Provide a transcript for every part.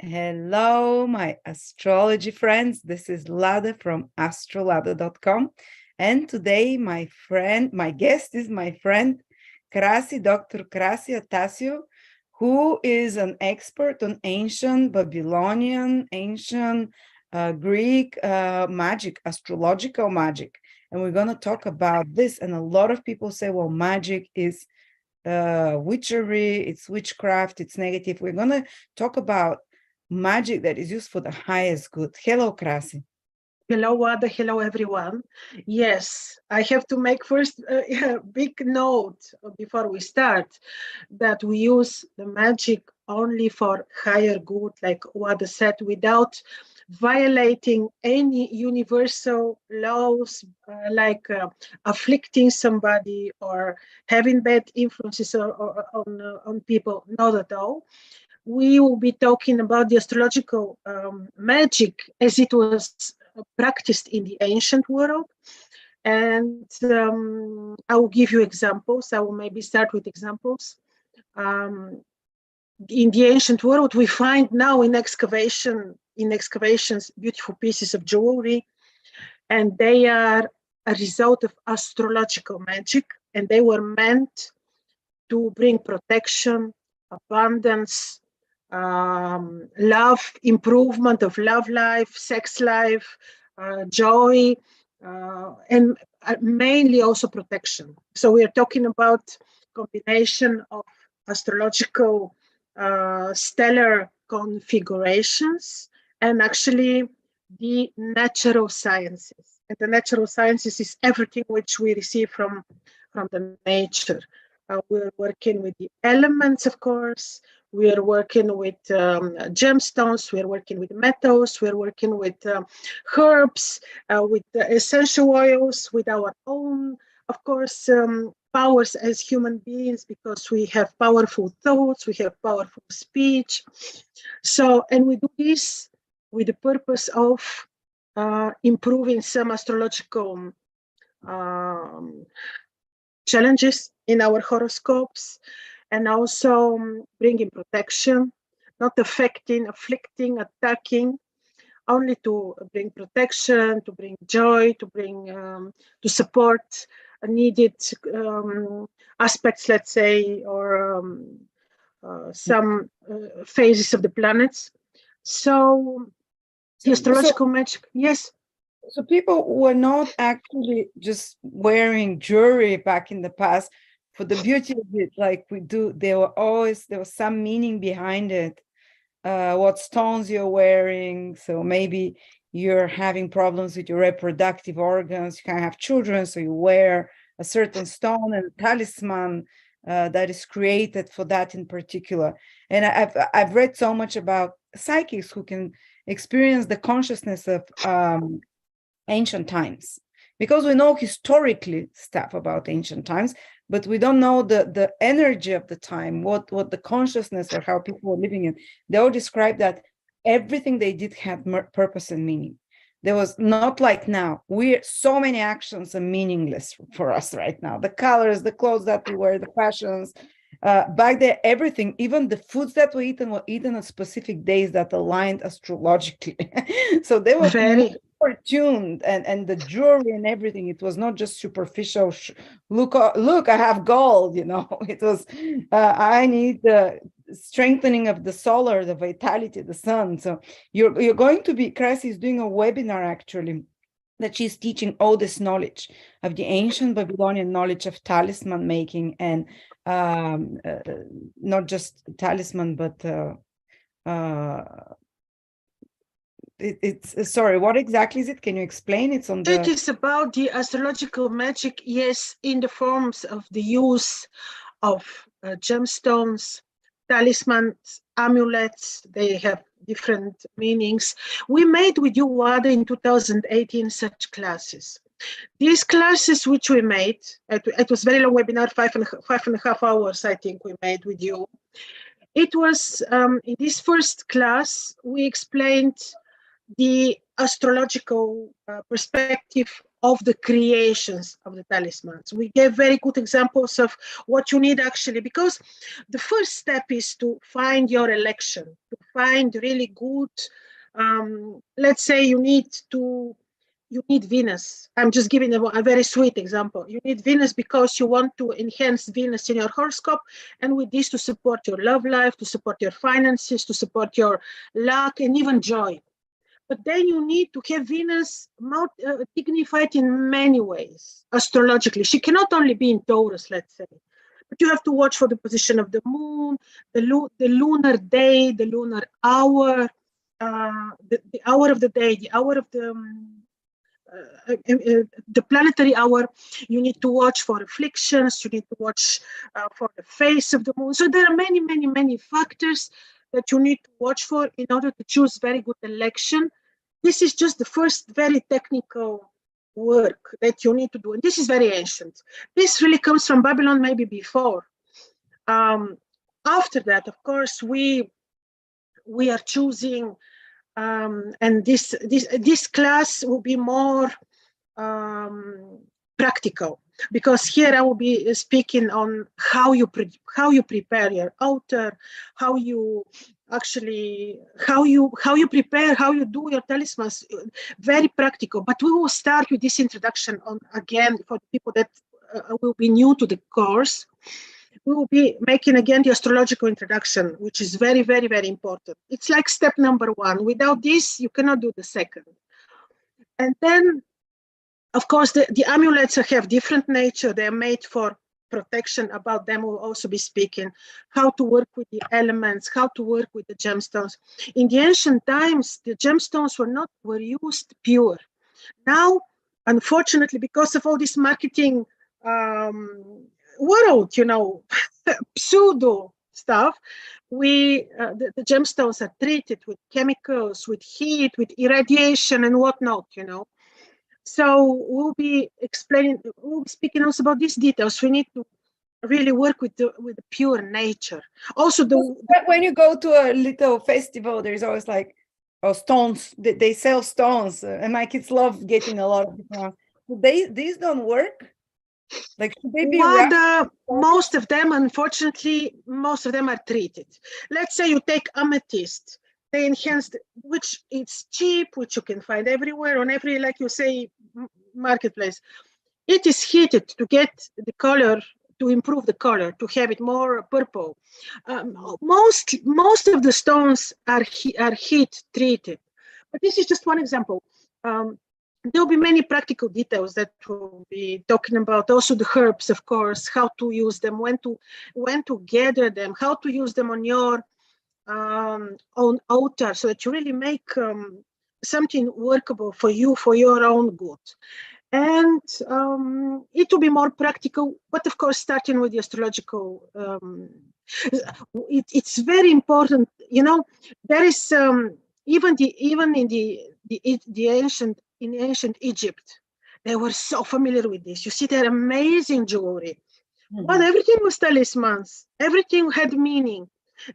Hello, my astrology friends. This is Lada from astrolada.com. And today, my guest is my friend, Krasi, Dr. Krasi Attasio, who is an expert on ancient Babylonian, ancient Greek magic, astrological magic. And we're going to talk about this. And a lot of people say, well, magic is witchery, it's witchcraft, it's negative. We're going to talk about magic that is used for the highest good. Hello, Krasi. Hello, Wada. Hello, everyone. Yes, I have to make first a big note before we start that we use the magic only for higher good, like Wada said, without violating any universal laws, like afflicting somebody or having bad influences on people. Not at all. We will be talking about the astrological magic as it was practiced in the ancient world. And I will give you examples. I will maybe start with examples. In the ancient world, we find now in excavations, beautiful pieces of jewelry, and they are a result of astrological magic, and they were meant to bring protection, abundance, love, improvement of love life, sex life, joy, and mainly also protection. So we are talking about combination of astrological stellar configurations and actually the natural sciences. And the natural sciences is everything which we receive from the nature. We're working with the elements, of course. We are working with gemstones. We are working with metals. We are working with herbs, with essential oils, with our own, of course, powers as human beings, because we have powerful thoughts, we have powerful speech. So, and we do this with the purpose of improving some astrological challenges in our horoscopes, and also bringing protection, not afflicting, attacking, only to bring protection, to bring joy, to bring, to support needed aspects, let's say, or some phases of the planets. So the astrological magic, yes. So people were not actually just wearing jewelry back in the past for the beauty of it, like we do. There was some meaning behind it. What stones you're wearing. So maybe you're having problems with your reproductive organs. You can't have children, so you wear a certain stone and a talisman that is created for that in particular. And I've read so much about psychics who can experience the consciousness of ancient times, because we know historically stuff about ancient times, but we don't know the energy of the time, what the consciousness or how people were living in. They all describe that everything they did had purpose and meaning. There was not like now. So many actions are meaningless for us right now. The colors, the clothes that we wear, the fashions. Back there, everything, even the foods that we eaten were eaten on specific days that aligned astrologically. So they were very tuned, and the jewelry and everything. It was not just superficial. Look, I have gold. It was. I need the strengthening of the solar, the vitality, the sun. So you're going to be. Krasi is doing a webinar actually, that she's teaching all this knowledge of the ancient Babylonian knowledge of talisman making, and not just talisman, but it's sorry, what exactly is it? Can you explain? It is about the astrological magic, yes, in the forms of the use of gemstones, talismans, amulets. They have different meanings. We made with you, Wada, in 2018 such classes. These classes which we made, it was very long webinar, five and a half hours, I think we made with you. It was, in this first class, we explained the astrological perspective of the creations of the talismans. We gave very good examples of what you need actually, because the first step is to find your election, to find really good, let's say you need Venus. I'm just giving a very sweet example. You need Venus because you want to enhance Venus in your horoscope, and with this to support your love life, to support your finances, to support your luck, and even joy. But then you need to have Venus dignified in many ways, astrologically. She cannot only be in Taurus, let's say, but you have to watch for the position of the moon, the lunar day, the lunar hour, the hour of the day, the hour of the planetary hour. You need to watch for afflictions. You need to watch for the phase of the moon. So there are many, many, many factors that you need to watch for in order to choose very good election. This is just the first very technical work that you need to do. And this is very ancient. This really comes from Babylon, maybe before. After that, of course, we are choosing, and this class will be more practical, because here I will be speaking on how you prepare your altar, how you prepare, how you do your talismans, very practical. But we will start with this introduction on, again, for people that will be new to the course. We will be making again the astrological introduction, which is very, very, very important. It's like step number 1. Without this, you cannot do the second. And then, of course, the amulets have different nature. They're made for protection. About them we'll also be speaking. How to work with the elements, how to work with the gemstones. In the ancient times, the gemstones were used pure. Now, unfortunately, because of all this marketing world, pseudo stuff, the gemstones are treated with chemicals, with heat, with irradiation and whatnot, So we'll be speaking also about these details. We need to really work with the pure nature. Also, when you go to a little festival, there's always like stones. They sell stones, and my kids love getting a lot of different ones. These don't work. Like, should they be most of them, unfortunately, most of them are treated. Let's say you take amethyst. They enhanced, which it's cheap, which you can find everywhere on every, like you say, marketplace. It is heated to get the color, to improve the color, to have it more purple. Most of the stones are heat treated, but this is just one example. There'll be many practical details that we'll be talking about. Also the herbs, of course, how to use them, when to gather them, how to use them on your own altar, so that you really make something workable for you, for your own good. And it will be more practical, but of course, starting with the astrological, it's very important. There is even in the ancient Egypt, they were so familiar with this. You see their amazing jewelry. Mm-hmm. But everything was talismans. Everything had meaning.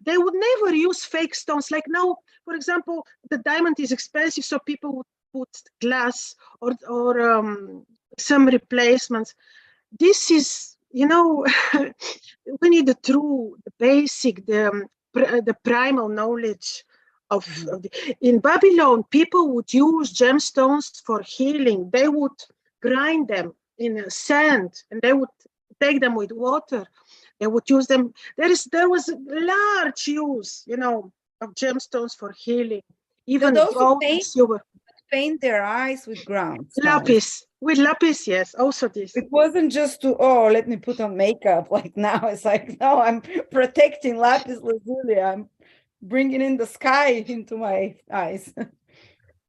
They would never use fake stones. Like now, for example, the diamond is expensive, so people would put glass or some replacements. This is, we need the basic, the primal knowledge of in Babylon. People would use gemstones for healing. They would grind them in sand, and they would take them with water. They would use them. There was large use, of gemstones for healing. Even gold and silver. Paint their eyes with ground lapis. With lapis, yes. Also this. It wasn't just let me put on makeup. Like now, it's like, no, I'm protecting lapis lazuli. I'm bringing in the sky into my eyes.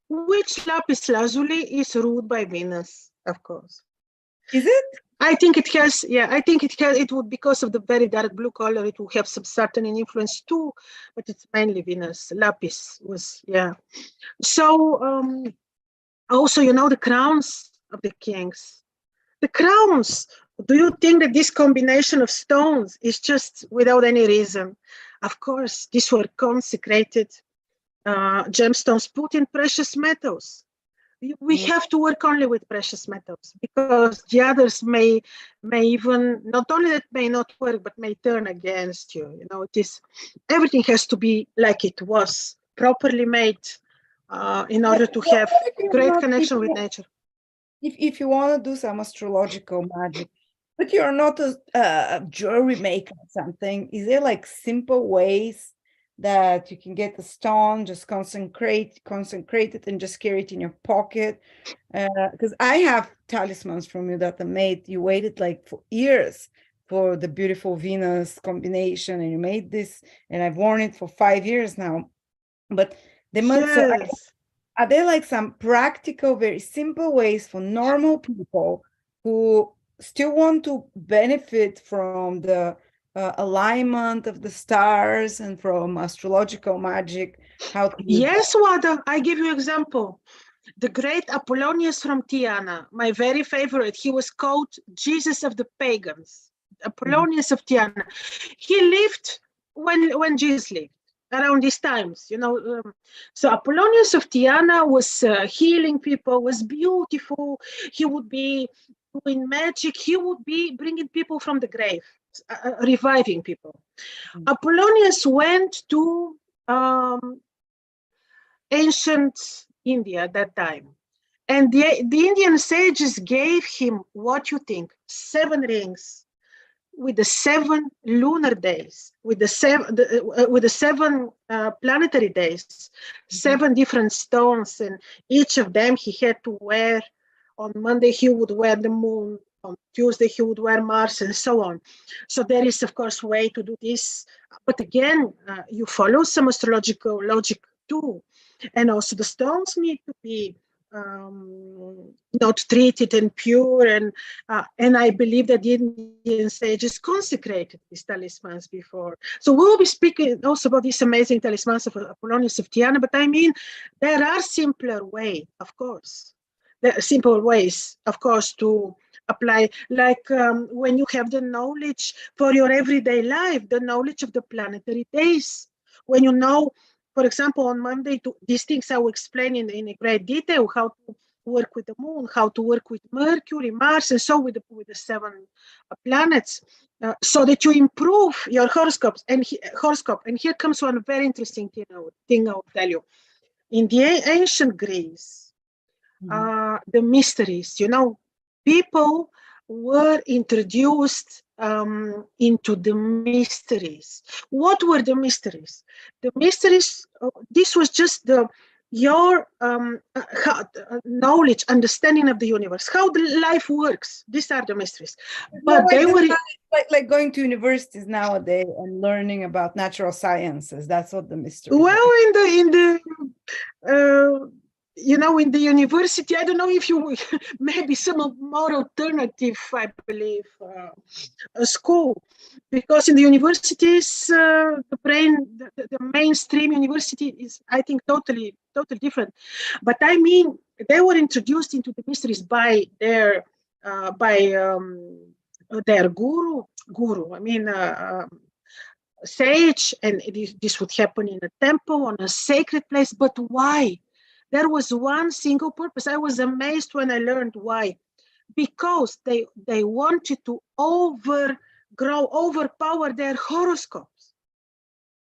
Which lapis lazuli is ruled by Venus, of course. Is it? I think it has, it would, because of the very dark blue color, it will have some Saturn influence too, but it's mainly Venus. Lapis was, So, also, the crowns of the kings. The crowns, do you think that this combination of stones is just without any reason? Of course, these were consecrated gemstones put in precious metals. We have to work only with precious metals, because the others may even, not only that may not work, but may turn against you. You know, it is, everything has to be like it was, properly made, in order to have great connection with nature. If you want to do some astrological magic, but you're not a jewelry maker or something, is there like simple ways that you can get the stone, just consecrate it and just carry it in your pocket? Because I have talismans from you that are made, you waited like for years for the beautiful Venus combination, and you made this, and I've worn it for 5 years now. But they must, so Yes. are there like some practical, very simple ways for normal people who still want to benefit from the alignment of the stars and from astrological magic? How to use Yes, Wada, I give you example. The great Apollonius from Tyana, my very favorite, he was called Jesus of the pagans. Apollonius of Tyana. He lived when Jesus lived, around these times, you know. So Apollonius of Tyana was healing people, was beautiful. He would be doing magic. He would be bringing people from the grave, reviving people. Apollonius went to ancient India at that time. And the Indian sages gave him, what you think, 7 rings with the 7 lunar days, with the 7 planetary days, 7 different stones, and each of them he had to wear. On Monday he would wear the moon, on Tuesday he would wear Mars, and so on. So there is, of course, way to do this. But again, you follow some astrological logic too. And also the stones need to be not treated and pure, and I believe that the Indian sages consecrated these talismans before. So we'll be speaking also about these amazing talismans of Apollonius of Tyana, but I mean, there are simpler ways, of course. There are simple ways, of course, to apply, like when you have the knowledge for your everyday life, the knowledge of the planetary days, when you know, for example, on Monday, these things I will explain in a great detail, how to work with the moon, how to work with Mercury, Mars, and so with the 7 planets, so that you improve your horoscopes. And here comes one very interesting thing I'll tell you. In the ancient Greece, the mysteries, you know, people were introduced into the mysteries. What were the mysteries? The mysteries, this was just your knowledge, understanding of the universe, how the life works. These are the mysteries. But they were like going to universities nowadays and learning about natural sciences. That's what the mystery. Well, in the you know, in the university, I don't know if you maybe some more alternative, I believe, school, because in the universities, the mainstream university is, I think, totally different. But I mean, they were introduced into the mysteries by their guru. I mean, sage, and this would happen in a temple, on a sacred place. But why? There was one single purpose. I was amazed when I learned why. Because they wanted to overpower their horoscopes.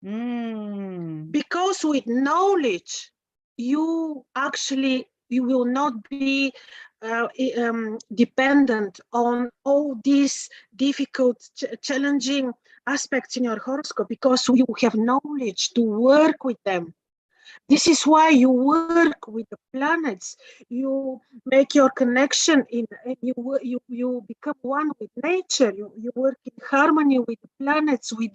Because with knowledge, you will not be dependent on all these difficult, challenging aspects in your horoscope, because you have knowledge to work with them. This is why you work with the planets. You make your connection you become one with nature. You work in harmony with the planets, with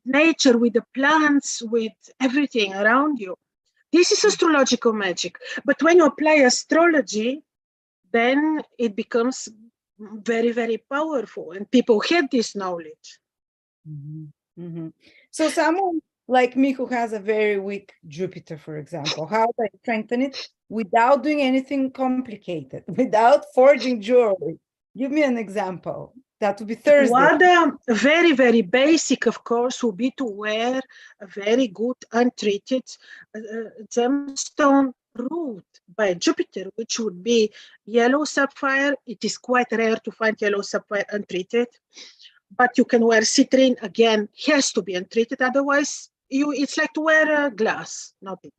nature, with the plants, with everything around you. This is astrological magic. But when you apply astrology, then it becomes very, very powerful, and people had this knowledge. So someone like me who has a very weak Jupiter, for example, how do I strengthen it without doing anything complicated, without forging jewelry? Give me an example. That would be Thursday. What very, very basic, of course, would be to wear a very good untreated gemstone ruled by Jupiter, which would be yellow sapphire. It is quite rare to find yellow sapphire untreated, but you can wear citrine. Again, has to be untreated, otherwise it's like to wear a glass, nothing.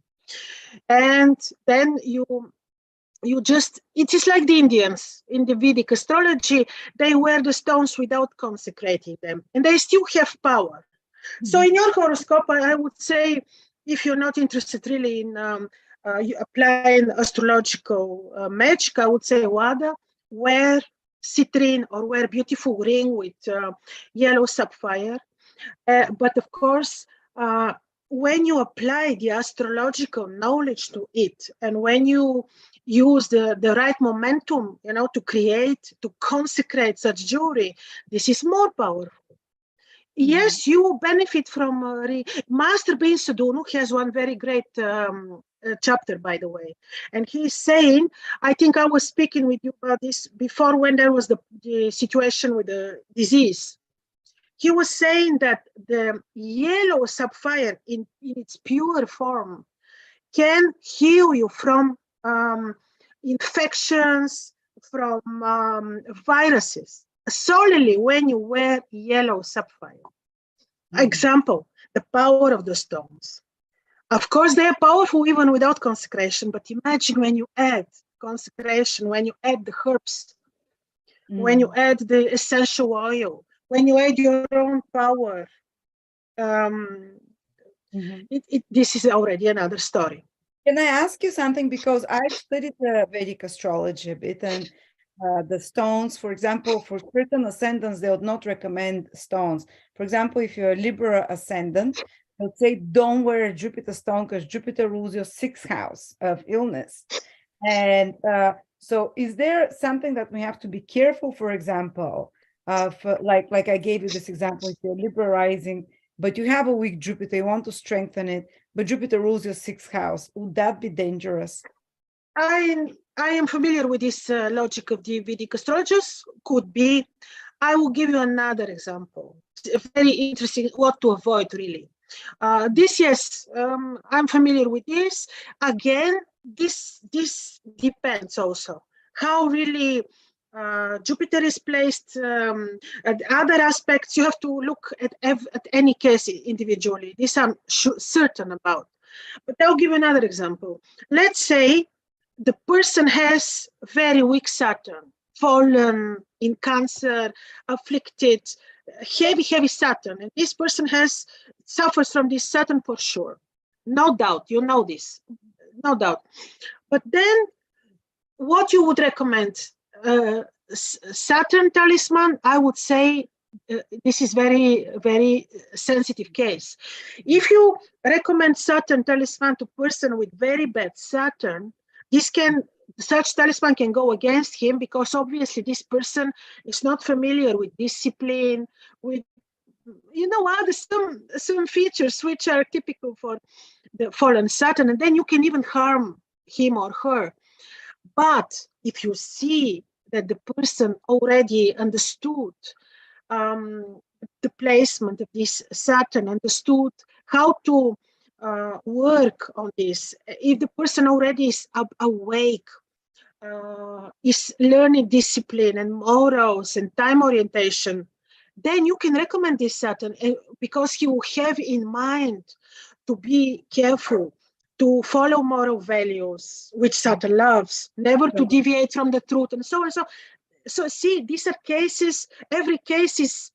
And then you just, it is like the Indians in the Vedic astrology, they wear the stones without consecrating them, and they still have power. So in your horoscope, I would say, if you're not interested really in applying astrological magic, I would say, Wada, wear citrine or wear beautiful ring with yellow sapphire. But of course, when you apply the astrological knowledge to it, and when you use the right momentum, to create, to consecrate such jewelry, this is more powerful. Yes, you benefit from Master Bin Sadhguru has one very great chapter, by the way, and he's saying, I think I was speaking with you about this before, when there was the situation with the disease. He was saying that the yellow sapphire in its pure form can heal you from infections, from viruses, solely when you wear yellow sapphire. Example, the power of the stones. Of course, they are powerful even without consecration, but imagine when you add consecration, when you add the herbs, when you add the essential oil, when you add your own power, this is already another story. Can I ask you something? Because I've studied the Vedic astrology a bit, and the stones, for example, for certain ascendants, they would not recommend stones. For example, if you're a Libra ascendant, they would say don't wear a Jupiter stone because Jupiter rules your 6th house of illness. And so is there something that we have to be careful, for example, like I gave you this example, if you're Libra rising, but you have a weak Jupiter, you want to strengthen it, but Jupiter rules your 6th house. Would that be dangerous? I am familiar with this logic of the Vedic astrologers. Could be. I will give you another example. It's very interesting what to avoid, really. Yes, I'm familiar with this. Again, this depends also how really Jupiter is placed. At other aspects, you have to look at any case individually. This I'm certain about. But I'll give another example. Let's say the person has very weak Saturn, fallen in Cancer, afflicted, heavy Saturn, and this person suffers from this Saturn for sure. No doubt, you know this, no doubt. But then what you would recommend? Saturn talisman, I would say, this is very, very sensitive case. If you recommend Saturn talisman to person with very bad Saturn, such talisman can go against him, because obviously this person is not familiar with discipline, with some features which are typical for the fallen Saturn, and then you can even harm him or her. But if you see that the person already understood the placement of this Saturn, understood how to work on this, if the person already is awake, is learning discipline and morals and time orientation, then you can recommend this Saturn, because he will have in mind to be careful, to follow moral values, which Saturn loves, never to deviate from the truth, and so on. So see, these are cases, every case is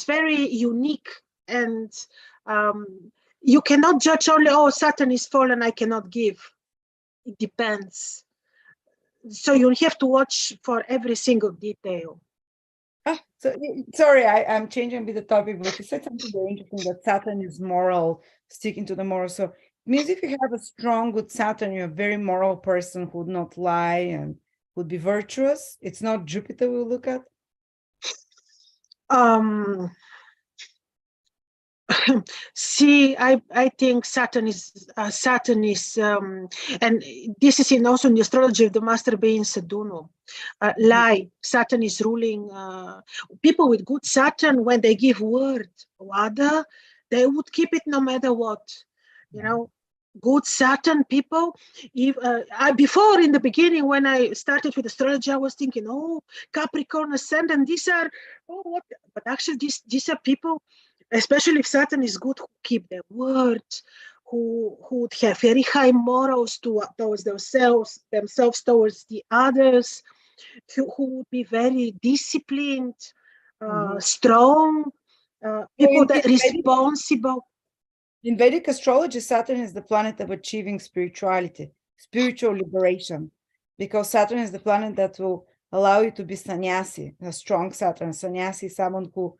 very unique, and you cannot judge only, oh, Saturn is fallen, I cannot give. It depends. So you have to watch for every single detail. So sorry, I'm changing a bit the topic, but you said something very interesting, that Saturn is moral, sticking to the moral. So it means if you have a strong, good Saturn, you're a very moral person who would not lie and would be virtuous. It's not Jupiter we'll look at. See, I think Saturn is, and this is also in the astrology of the Master being Sadhguru. Lie. Saturn is ruling. People with good Saturn, when they give word, Wada, they would keep it no matter what. good Saturn people. Before, in the beginning, when I started with astrology, I was thinking, oh, Capricorn ascendant, these are, oh, what? But actually, these are people, especially if Saturn is good, who keep their words, who would have very high morals towards themselves towards the others, who would be very disciplined, Mhm. strong, So people that responsible. In Vedic astrology, Saturn is the planet of achieving spirituality, spiritual liberation, because Saturn is the planet that will allow you to be sannyasi, a strong Saturn. Sannyasi, someone who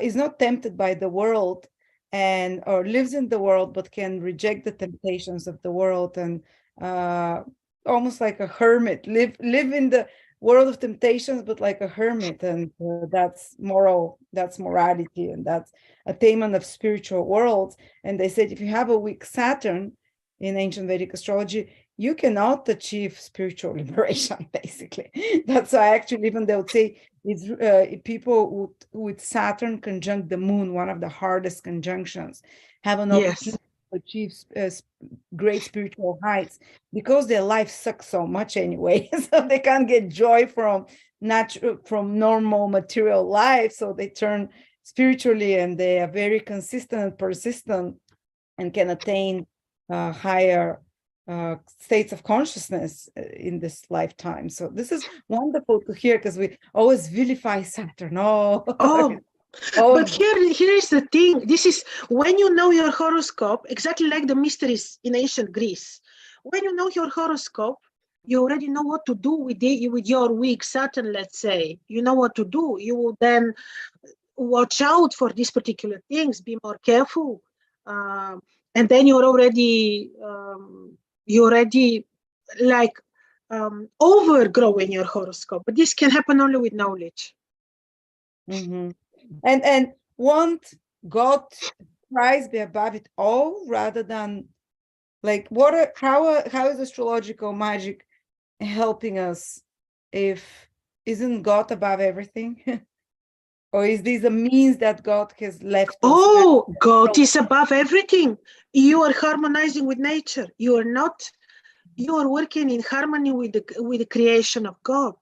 is not tempted by the world and or lives in the world, but can reject the temptations of the world and uh, almost like a hermit, live in the world of temptations, but like a hermit. And that's morality, and that's attainment of spiritual worlds. And they said if you have a weak Saturn in ancient Vedic astrology, you cannot achieve spiritual liberation, basically. That's why actually even they would say it's people with Saturn conjunct the moon, one of the hardest conjunctions, have an Yes. opportunity to achieve great spiritual heights because their life sucks so much anyway. So they can't get joy from natural, from normal material life. So they turn spiritually, and they are very consistent and persistent and can attain higher states of consciousness in this lifetime. So this is wonderful to hear because we always vilify Saturn. Oh, Oh, but oh, here is the thing. This is when you know your horoscope, exactly like the mysteries in ancient Greece. When you know your horoscope, you already know what to do with your weak Saturn, let's say. You know what to do. You will then watch out for these particular things, be more careful. Um, and then you already like overgrowing your horoscope. But this can happen only with knowledge. mhm. And won't God rise be above it all rather than like how is astrological magic helping us if isn't God above everything? Or is this a means that God has left us? Oh, God is above everything. You are harmonizing with nature. You are not, you are working in harmony with the creation of God.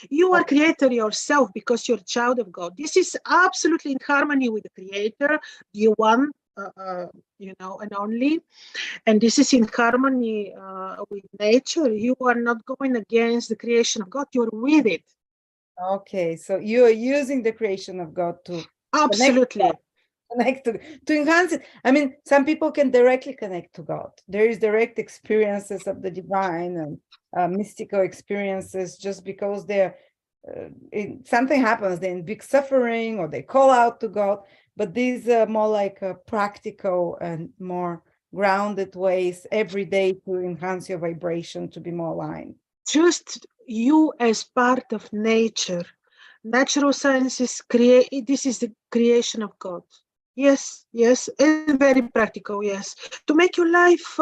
You are creator yourself because you're a child of God. This is absolutely in harmony with the creator, the one, and only. And this is in harmony with nature. You are not going against the creation of God. You're with it. Okay, so you are using the creation of God to connect, Absolutely. connect to enhance it. I mean, some people can directly connect to God. There is direct experiences of the divine and mystical experiences just because they're something happens, they're in big suffering or they call out to God. But these are more like practical and more grounded ways every day to enhance your vibration to be more aligned. Just you as part of nature. Natural sciences create, this is the creation of God. Yes, yes, and very practical, yes. To make your life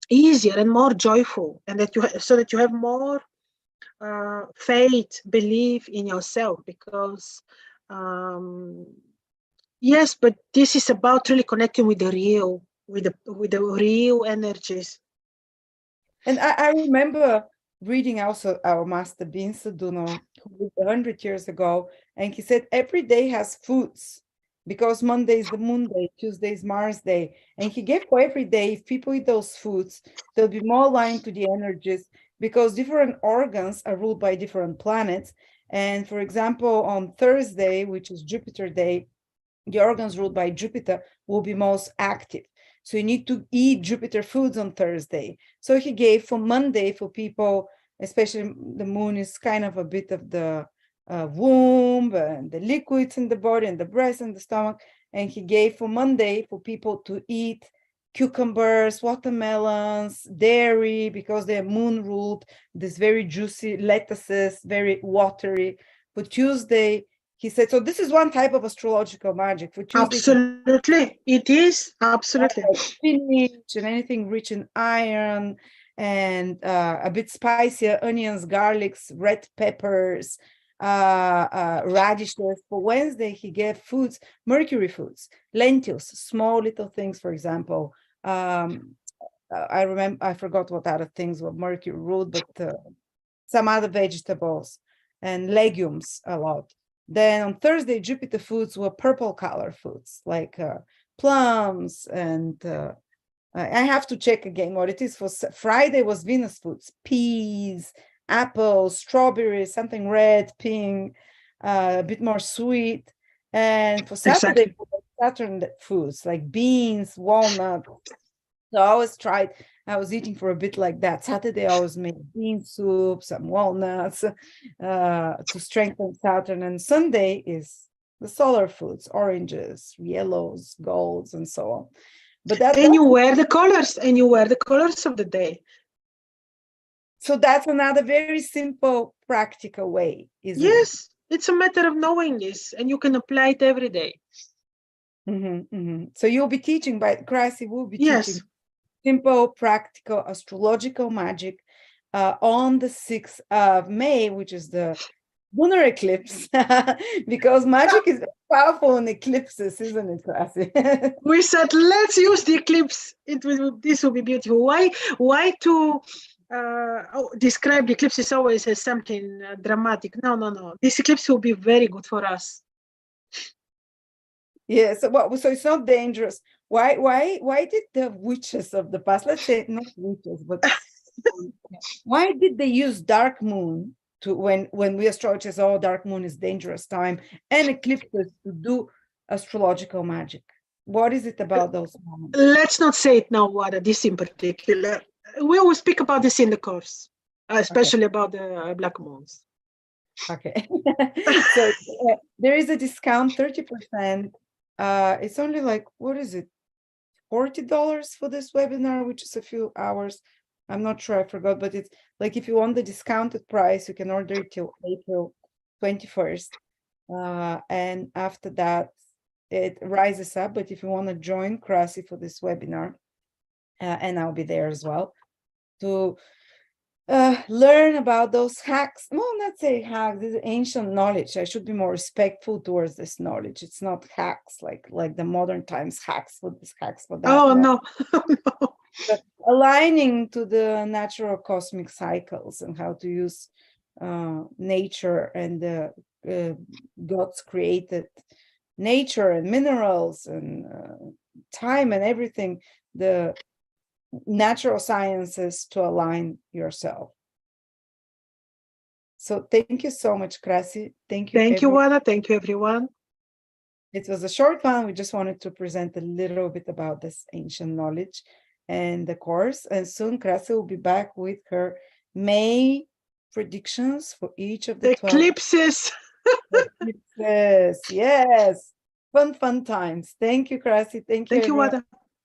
easier and more joyful, and so that you have more faith, belief in yourself, because um, yes, but this is about really connecting with the real, with the real energies. And I remember reading also our master Bin Saduno, who lived 100 years ago, and he said every day has foods because Monday is the moon day, Tuesday is Mars day. And he gave for every day, if people eat those foods, they'll be more aligned to the energies because different organs are ruled by different planets. And for example, on Thursday, which is Jupiter day, the organs ruled by Jupiter will be most active. So you need to eat Jupiter foods on Thursday. So he gave for Monday for people, especially the moon is kind of a bit of the womb and the liquids in the body and the breast and the stomach. And he gave for Monday for people to eat cucumbers, watermelons, dairy, because they're moon ruled, this very juicy lettuces, very watery. For Tuesday, he said, so this is one type of astrological magic. For Tuesday, Absolutely, it is absolutely. spinach and anything rich in iron and a bit spicier onions, garlics, red peppers, radishes. For Wednesday, he gave foods, Mercury foods, lentils, small little things, for example, I remember, I forgot what other things were Mercury root, but some other vegetables and legumes a lot. Then on Thursday, Jupiter foods were purple color foods, like plums, and I have to check again what it is. For Friday was Venus foods, peas, apples, strawberries, something red, pink, a bit more sweet. And for Saturday, Saturn foods like beans, walnuts. So I always tried, I was eating for a bit like that. Saturday, I always made bean soup, some walnuts to strengthen Saturn. And Sunday is the solar foods, oranges, yellows, golds, and so on. But and you wear the colors, of the day. So that's another very simple, practical way, isn't it? Yes, it's a matter of knowing this, and you can apply it every day. So you'll be teaching, Krasi will be teaching simple, practical astrological magic on the 6th of May, which is the lunar eclipse, because magic is powerful in eclipses, isn't it, Krasi? We said, let's use the eclipse. This will be beautiful. Why to describe the eclipse always as something dramatic? No. This eclipse will be very good for us. Yeah, so it's not dangerous. Why did the witches of the past, let's say not witches, but why did they use dark moon to when we astrologers, dark moon is dangerous time, and eclipses to do astrological magic? What is it about those moments? Let's not say it now, Wada, this in particular. We will speak about this in the course, especially about the black moons. Okay. So there is a discount, 30%. It's only like, what is it? $40 for this webinar, which is a few hours. I'm not sure, I forgot, but it's like if you want the discounted price, you can order it till April 21st. And after that, it rises up. But if you want to join Krasi for this webinar, and I'll be there as well, to learn about those hacks. Well, not say hacks, this is ancient knowledge. I should be more respectful towards this knowledge. It's not hacks like the modern times hacks for this, hacks for that. Oh, no. But aligning to the natural cosmic cycles and how to use nature and God's created nature and minerals and time and everything, the natural sciences to align yourself. So thank you so much, Krasi. Thank you. Thank you, Wada. Thank you, everyone. It was a short one. We just wanted to present a little bit about this ancient knowledge and the course. And soon Krasi will be back with her May predictions for each of the eclipses. 12 eclipses. Yes. Fun times. Thank you, Krasi. Thank you, Wada.